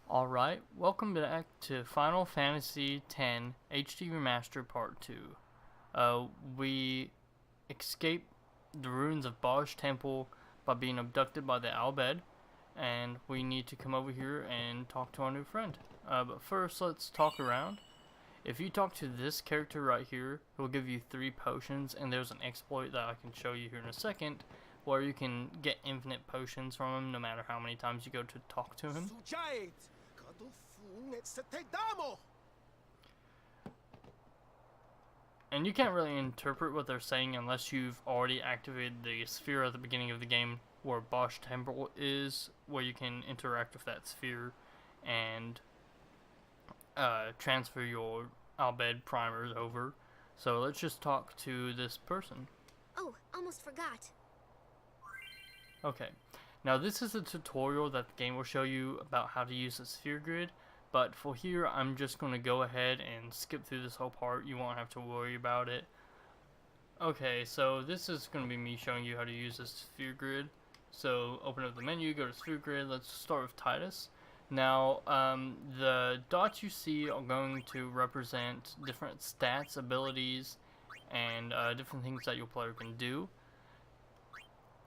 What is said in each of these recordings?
Alright, welcome back to Final Fantasy X HD Remaster Part 2. We escape the ruins of Boj Temple by being abducted by the Bhed, and we need to come over here and talk to our new friend. But first, let's talk around. If you talk to this character right here, he'll give you 3 potions, and there's an exploit that I can show you here in a second, where you can get infinite potions from him no matter how many times you go to talk to him. And you can't really interpret what they're saying unless you've already activated the sphere at the beginning of the game where Boj Temple is, where you can interact with that sphere and transfer your Bhed primers over. So let's just talk to this person. Oh, almost forgot. Okay, now this is a tutorial that the game will show you about how to use the sphere grid, but for here I'm just going to go ahead and skip through this whole part. You won't have to worry about it. Okay, so this is going to be me showing you how to use this sphere grid. So open up the menu, go to sphere grid. Let's start with Titus. Now the dots you see are going to represent different stats, abilities, and different things that your player can do.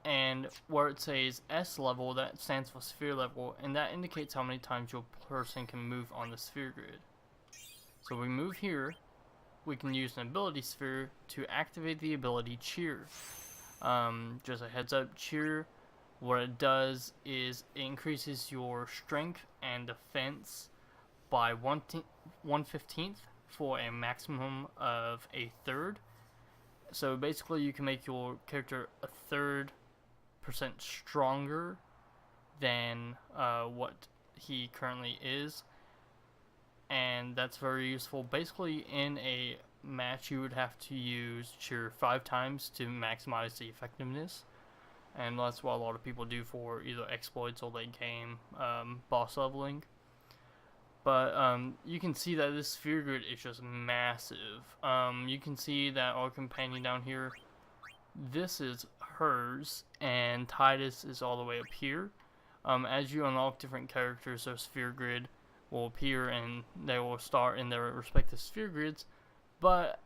And where it says S level, that stands for sphere level, and that indicates how many times your person can move on the sphere grid. So we move here, we can use an ability sphere to activate the ability Cheer. Just a heads up, Cheer, what it does is it increases your strength and defense by 1/15 for a maximum of a third. So basically you can make your character a third percent stronger than what he currently is, and that's very useful. Basically in a match you would have to use Cheer 5 times to maximize the effectiveness, and that's what a lot of people do for either exploits or late game boss leveling. But you can see that this sphere grid is just massive. You can see that our companion down here, this is hers, and Titus is all the way up here. As you unlock different characters, their sphere grid will appear and they will start in their respective sphere grids, but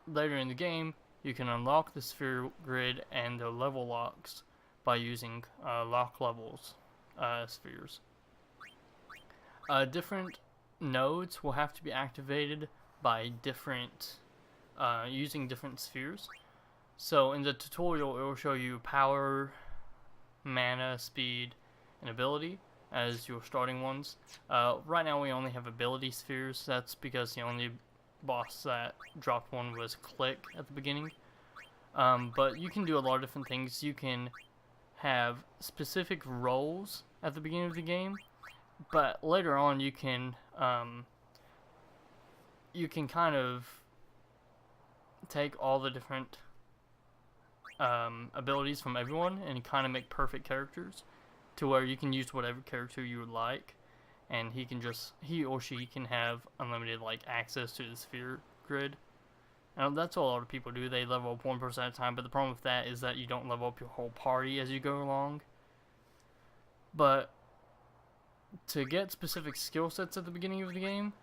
later in the game you can unlock the sphere grid and the level locks by using lock levels spheres. Different nodes will have to be activated by different using different spheres. So in the tutorial it will show you power, mana, speed, and ability as your starting ones. Right now we only have ability spheres. That's because the only boss that dropped one was Click at the beginning. But you can do a lot of different things. You can have specific roles at the beginning of the game, but later on you can kind of take all the different abilities from everyone and kind of make perfect characters to where you can use whatever character you would like, and he or she can have unlimited access to the sphere grid. And that's what a lot of people do. They level up one person at a time, but the problem with that is that you don't level up your whole party as you go along. But to get specific skill sets at the beginning of the game,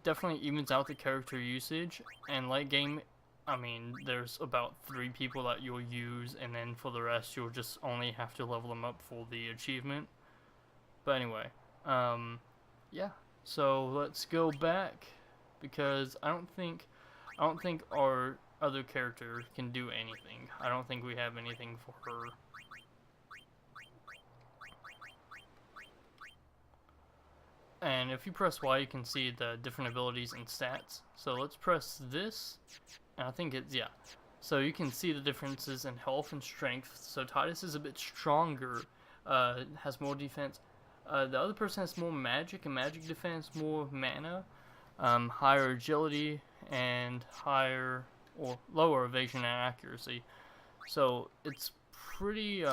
definitely evens out the character usage, and late game, I mean, there's about 3 people that you'll use, and then for the rest you'll just only have to level them up for the achievement. But anyway, yeah, so let's go back, because I don't think our other character can do anything. I don't think we have anything for her. And if you press Y, you can see the different abilities and stats. So let's press this, and I think it's, yeah. So you can see the differences in health and strength. So Titus is a bit stronger, has more defense. The other person has more magic and magic defense, more mana, higher agility, and higher or lower evasion and accuracy. So it's pretty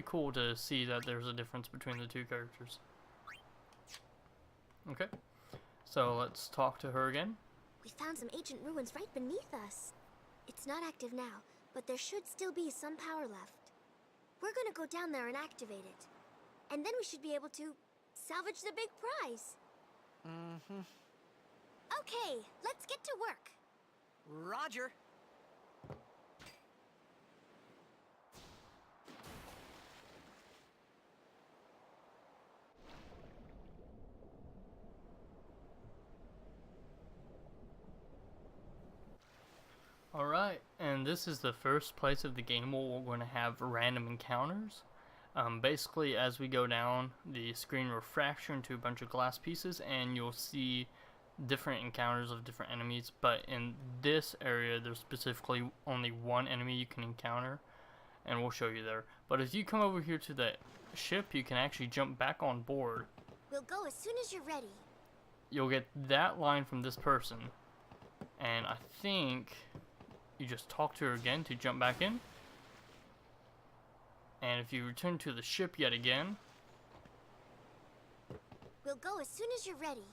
cool to see that there's a difference between the 2 characters. Okay, so let's talk to her again. We found some ancient ruins right beneath us. It's not active now, but there should still be some power left. We're gonna go down there and activate it. And then we should be able to salvage the big prize. Mm-hmm. Okay, let's get to work. Roger. Alright, and this is the first place of the game where we're going to have random encounters. Basically, as we go down, the screen will fracture into a bunch of glass pieces, and you'll see different encounters of different enemies. But in this area, there's specifically only one enemy you can encounter, and we'll show you there. But if you come over here to the ship, you can actually jump back on board. We'll go as soon as you're ready. You'll get that line from this person, and I think you just talk to her again to jump back in. And if you return to the ship yet again, we'll go as soon as you're ready.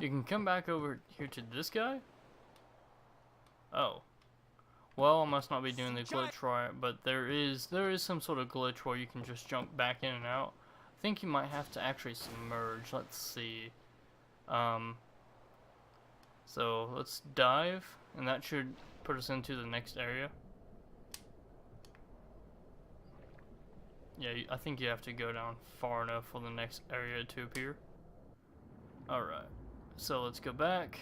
You can come back over here to this guy. Oh. Well, I must not be doing the glitch right, but there is some sort of glitch where you can just jump back in and out. I think you might have to actually submerge. Let's see. So let's dive, and that should put us into the next area. Yeah, I think you have to go down far enough for the next area to appear. Alright, so let's go back.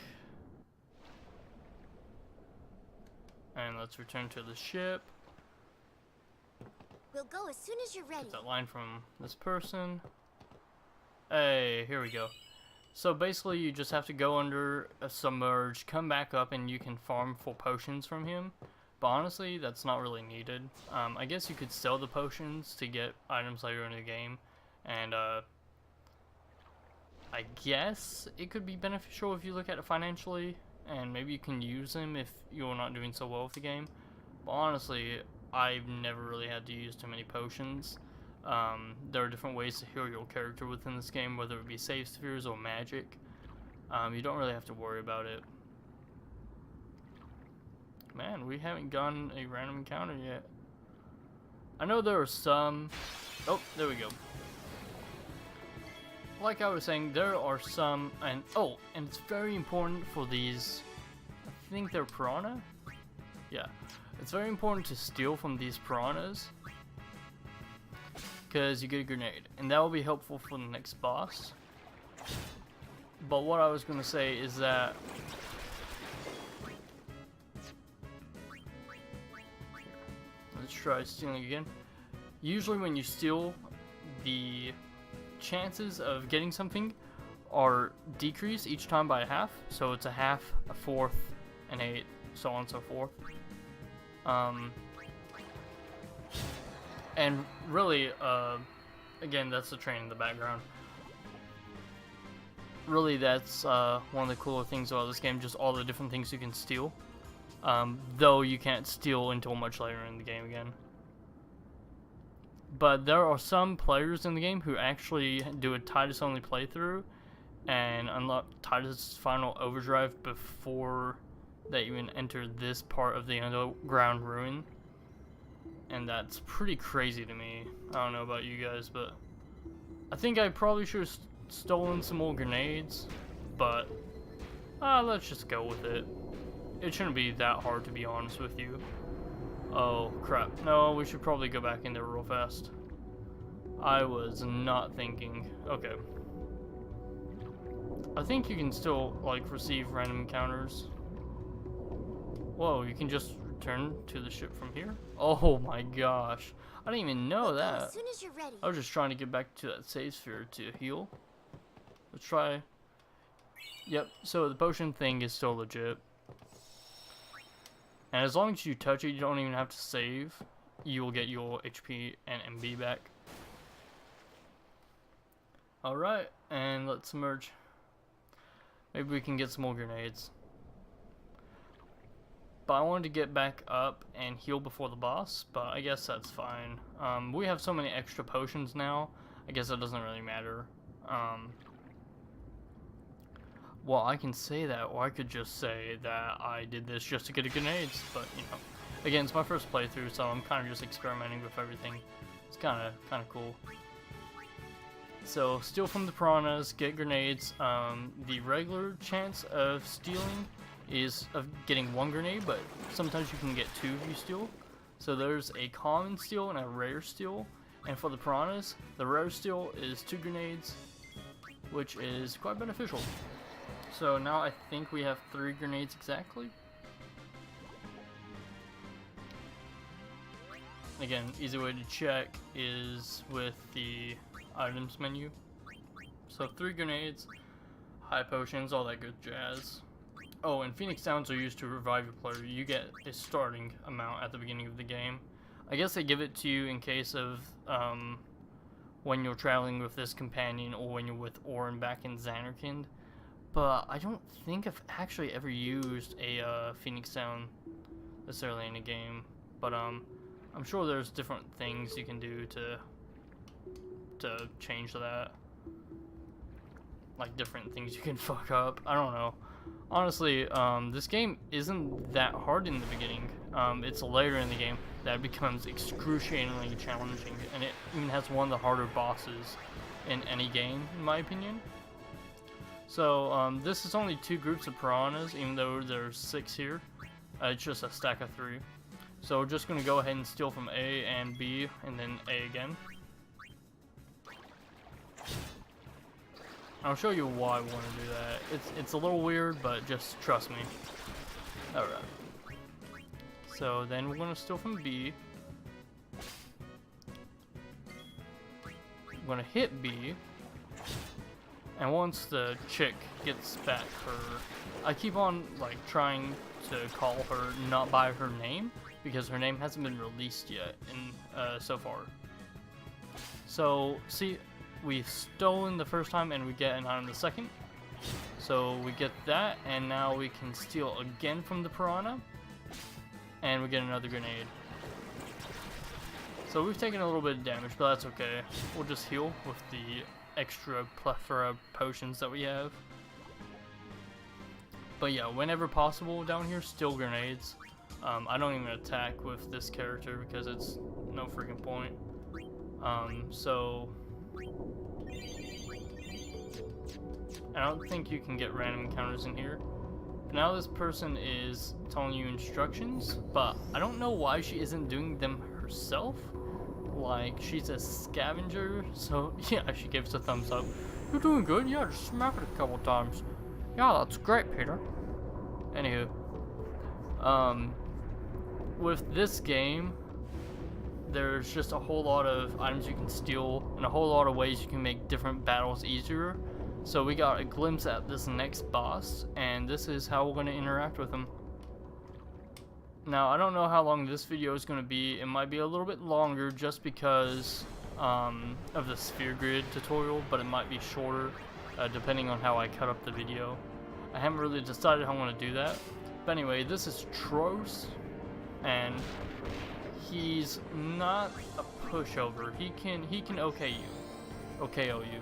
And let's return to the ship. We'll go as soon as you're ready. Get that line from this person. Hey, here we go. So basically you just have to go under, submerge, come back up, and you can farm full potions from him. But honestly, that's not really needed. I guess you could sell the potions to get items later in the game. And I guess it could be beneficial if you look at it financially. And maybe you can use them if you're not doing so well with the game. But honestly, I've never really had to use too many potions. There are different ways to heal your character within this game, whether it be save spheres or magic. You don't really have to worry about it. Man, we haven't gotten a random encounter yet. I know there are some... Oh, there we go. Like I was saying, there are some... And it's very important for these... I think they're piranha? Yeah. It's very important to steal from these piranhas, because you get a grenade, and that will be helpful for the next boss. But what I was going to say is that let's try stealing again. Usually when you steal, the chances of getting something are decreased each time by a half. So it's a half, a fourth, an eighth, so on and so forth. And really, again, that's the train in the background. Really, that's one of the cooler things about this game, just all the different things you can steal. Though you can't steal until much later in the game again. But there are some players in the game who actually do a Titus-only playthrough and unlock Titus' final overdrive before they even enter this part of the underground ruin. And that's pretty crazy to me. I don't know about you guys, but I think I probably should have stolen some more grenades, but let's just go with it. It shouldn't be that hard, to be honest with you. Oh crap, no, we should probably go back in there real fast. I was not thinking. Okay. I think you can still, like, receive random encounters. Whoa, you can just return to the ship from here? Oh my gosh. I didn't even know that. As soon as you're ready. I was just trying to get back to that save sphere to heal. Let's try. Yep, so the potion thing is still legit. And as long as you touch it, you don't even have to save. You will get your HP and MB back. Alright, and let's submerge. Maybe we can get some more grenades. But I wanted to get back up and heal before the boss, but I guess that's fine. We have so many extra potions now, I guess it doesn't really matter. Well, I can say that, or I could just say that I did this just to get the grenades, but, you know. Again, it's my first playthrough, so I'm kind of just experimenting with everything. It's kind of cool. So steal from the piranhas, get grenades. The regular chance of stealing is of getting 1 grenade, but sometimes you can get 2 if you steal. So there's a common steal and a rare steal. And for the piranhas, the rare steal is 2 grenades, which is quite beneficial. So now I think we have 3 grenades exactly. Again, easy way to check is with the items menu. So 3 grenades, high potions, all that good jazz. Oh, and Phoenix Downs are used to revive your player. You get a starting amount at the beginning of the game. I guess they give it to you in case of when you're traveling with this companion or when you're with Orin back in Xanarkand. But I don't think I've actually ever used a Phoenix Down necessarily in a game. But I'm sure there's different things you can do to change that. Like different things you can fuck up. I don't know. Honestly, this game isn't that hard in the beginning. It's later in the game that it becomes excruciatingly challenging, and it even has one of the harder bosses in any game, in my opinion. So, this is only 2 groups of piranhas, even though there's 6 here. It's just a stack of 3. So we're just going to go ahead and steal from A and B, and then A again. I'll show you why I want to do that. It's a little weird, but just trust me. Alright. So then we're going to steal from B. I'm going to hit B. And once the chick gets back her... I keep on like trying to call her not by her name, because her name hasn't been released yet in so far. So, see... We've stolen the first time and we get an item the second. So we get that, and now we can steal again from the piranha. And we get another grenade. So we've taken a little bit of damage, but that's okay. We'll just heal with the extra plethora of potions that we have. But yeah, whenever possible down here, steal grenades. I don't even attack with this character because it's no freaking point. So... I don't think you can get random encounters in here. Now this person is telling you instructions, but I don't know why she isn't doing them herself. Like, she's a scavenger, so yeah, she gives a thumbs up. You're doing good, yeah, just smack it a couple times. Yeah, that's great, Peter. Anywho, with this game, there's just a whole lot of items you can steal and a whole lot of ways you can make different battles easier. So we got a glimpse at this next boss, and this is how we're going to interact with him. Now, I don't know how long this video is going to be. It might be a little bit longer just because of the sphere grid tutorial, but it might be shorter depending on how I cut up the video. I haven't really decided how I want to do that. But anyway, this is Tros, and he's not a pushover. He can OKO you.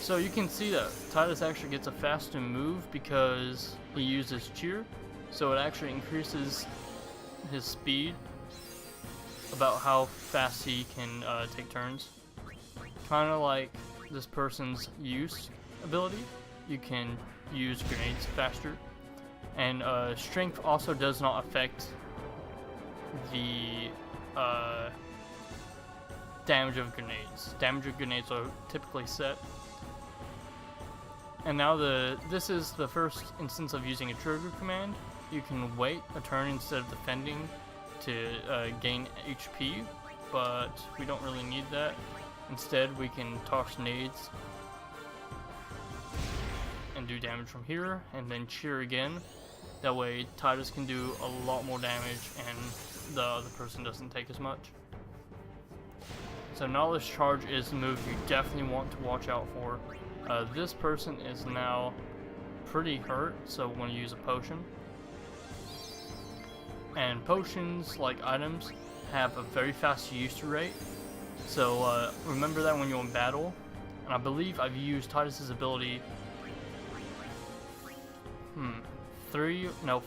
So you can see that Tidus actually gets a faster move because he uses cheer. So it actually increases his speed about how fast he can take turns. Kind of like this person's use ability. You can use grenades faster. And strength also does not affect the damage of grenades. Damage of grenades are typically set. And now this is the first instance of using a trigger command. You can wait a turn instead of defending to gain HP, but we don't really need that. Instead, we can toss nades and do damage from here, and then cheer again. That way, Tidus can do a lot more damage, and the other person doesn't take as much. So Knowledge Charge is the move you definitely want to watch out for. This person is now pretty hurt, so we're going to use a potion. And potions, like items, have a very fast use rate. So remember that when you're in battle. And I believe I've used Tidus's ability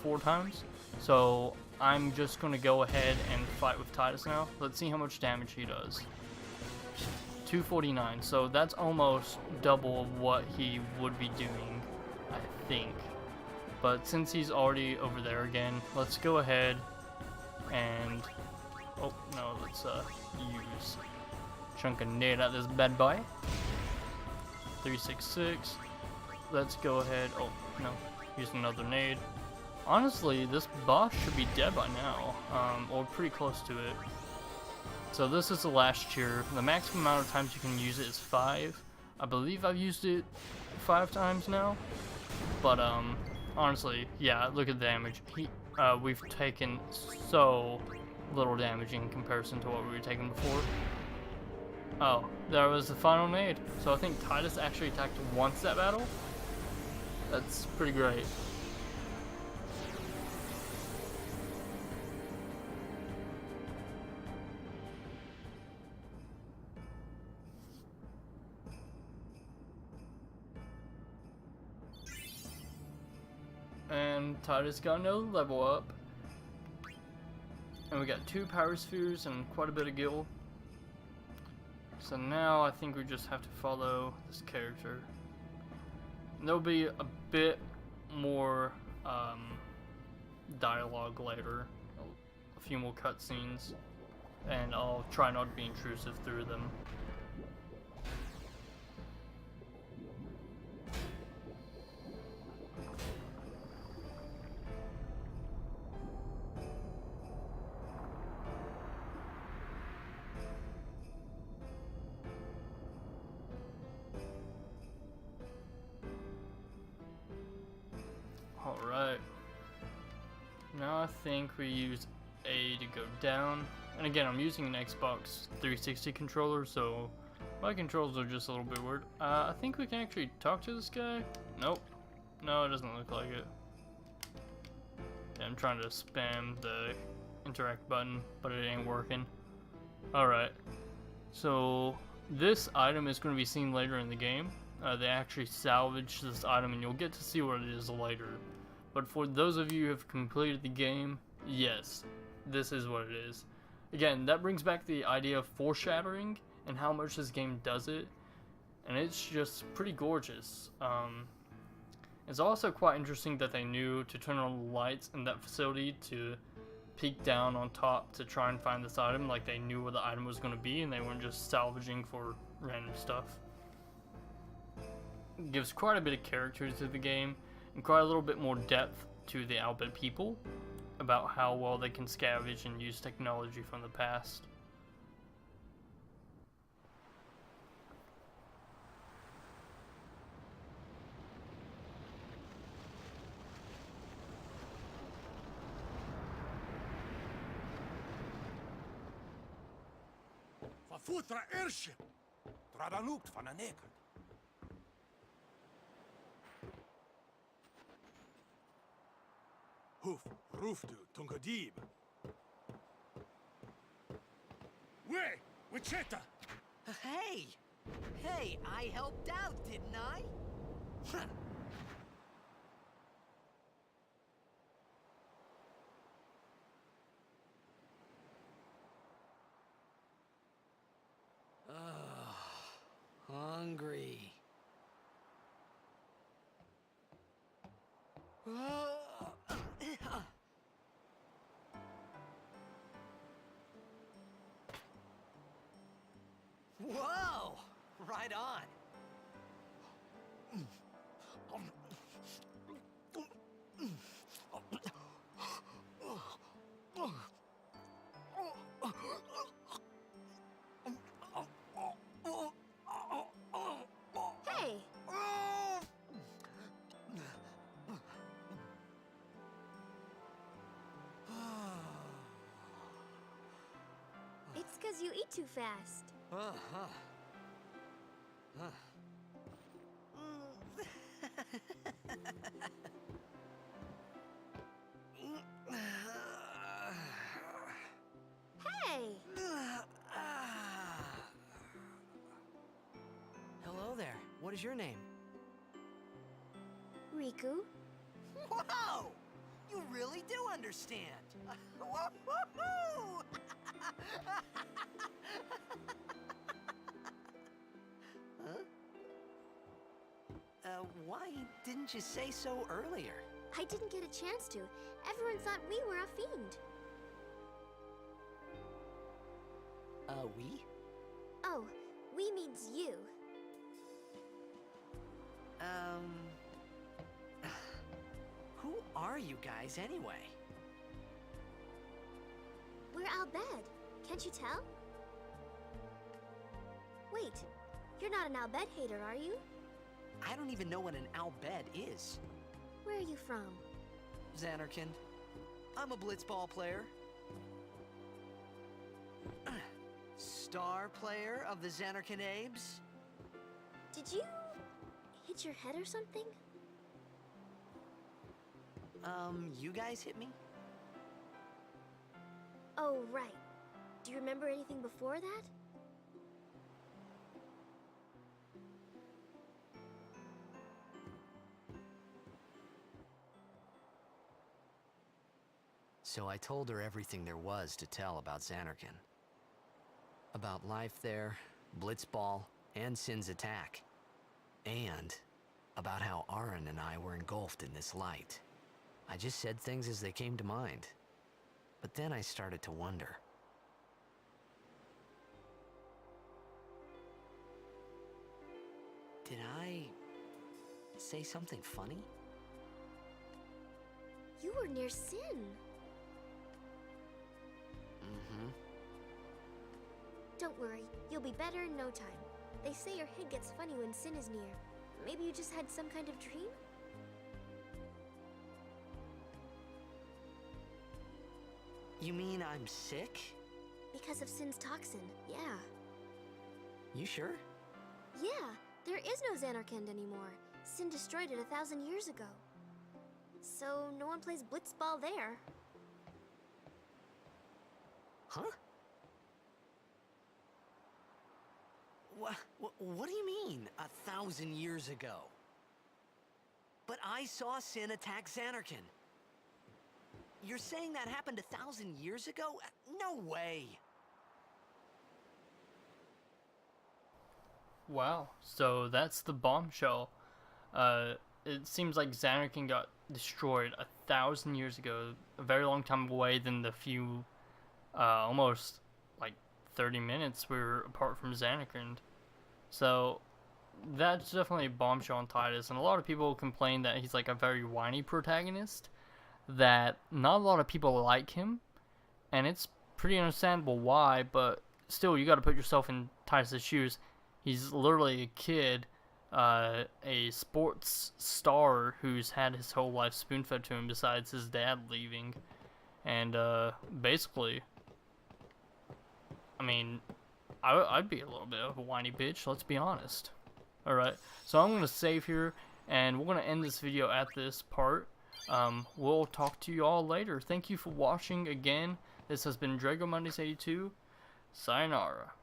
4 times. So I'm just going to go ahead and fight with Tidus now. Let's see how much damage he does. 249. So that's almost double of what he would be doing, I think. But since he's already over there again, let's go ahead and... Oh, no, let's use chunk of nade at this bad boy. 366. Let's go ahead... Oh, no. Use another nade. Honestly, this boss should be dead by now. Or pretty close to it. So this is the last tier. The maximum amount of times you can use it is 5. I believe I've used it 5 times now. But, honestly, yeah, look at the damage. We've taken so little damage in comparison to what we were taking before. Oh, that was the final nade. So I think Titus actually attacked once that battle. That's pretty great. And Titus got another level up. And we got 2 power spheres and quite a bit of gil. So now I think we just have to follow this character. And there'll be a bit more dialogue later. A few more cutscenes. And I'll try not to be intrusive through them. Alright, now I think we use A to go down, and again I'm using an Xbox 360 controller, so my controls are just a little bit weird. I think we can actually talk to this guy. Nope, no, it doesn't look like it. Yeah, I'm trying to spam the interact button, but it ain't working. Alright, so this item is going to be seen later in the game. They actually salvage this item and you'll get to see what it is later. But for those of you who have completed the game, yes, this is what it is. Again, that brings back the idea of foreshadowing and how much this game does it. And it's just pretty gorgeous. It's also quite interesting that they knew to turn on the lights in that facility to peek down on top to try and find this item. Like they knew where the item was going to be and they weren't just salvaging for random stuff. It gives quite a bit of character to the game and quite a little bit more depth to the Albed people about how well they can scavenge and use technology from the past. Futra airship! Tradanukt van een eken. Hoof, roofdu, tungadib. Way, Wichita! Hey! Hey, I helped out, didn't I? Huh. Hungry. Whoa! Right on. Hey! It's 'cause you eat too fast. Hey! Hello there. What is your name? Riku? Whoa! You really do understand. Woo-hoo-hoo! Why didn't you say so earlier? I didn't get a chance to. Everyone thought we were a fiend. We? Oh, we means you. Who are you guys anyway? We're Bhed. Can't you tell? Wait, you're not an Bhed hater, are you? I don't even know what an Bhed is. Where are you from? Xanarkin. I'm a blitzball player. Star player of the Xanarkin Abes. Did you hit your head or something? You guys hit me? Oh, right. Do you remember anything before that? So I told her everything there was to tell about Xanarkin. About life there, Blitzball, and Sin's attack. And about how Aaron and I were engulfed in this light. I just said things as they came to mind. But then I started to wonder. Did I say something funny? You were near Sin. Mm-hmm. Don't worry, you'll be better in no time. They say your head gets funny when Sin is near. Maybe you just had some kind of dream? You mean I'm sick? Because of Sin's toxin, yeah. You sure? Yeah, there is no Xanarkand anymore. Sin destroyed it 1,000 years ago. So no one plays blitzball there. Huh? What do you mean, 1,000 years ago? But I saw Sin attack Xanarkin. You're saying that happened 1,000 years ago? No way! Wow, so that's the bombshell. It seems like Xanarkin got destroyed 1,000 years ago, a very long time away than the few, almost like 30 minutes we were apart from Xanarkin. So that's definitely a bombshell on Titus, and a lot of people complain that he's like a very whiny protagonist, that not a lot of people like him, and it's pretty understandable why, but still, you gotta put yourself in Titus' shoes. He's literally a kid, a sports star who's had his whole life spoon-fed to him besides his dad leaving. And basically, I mean, I'd be a little bit of a whiny bitch, let's be honest. Alright, so I'm going to save here, and we're going to end this video at this part. We'll talk to you all later. Thank you for watching again. This has been Drago Mondays 82. Sayonara.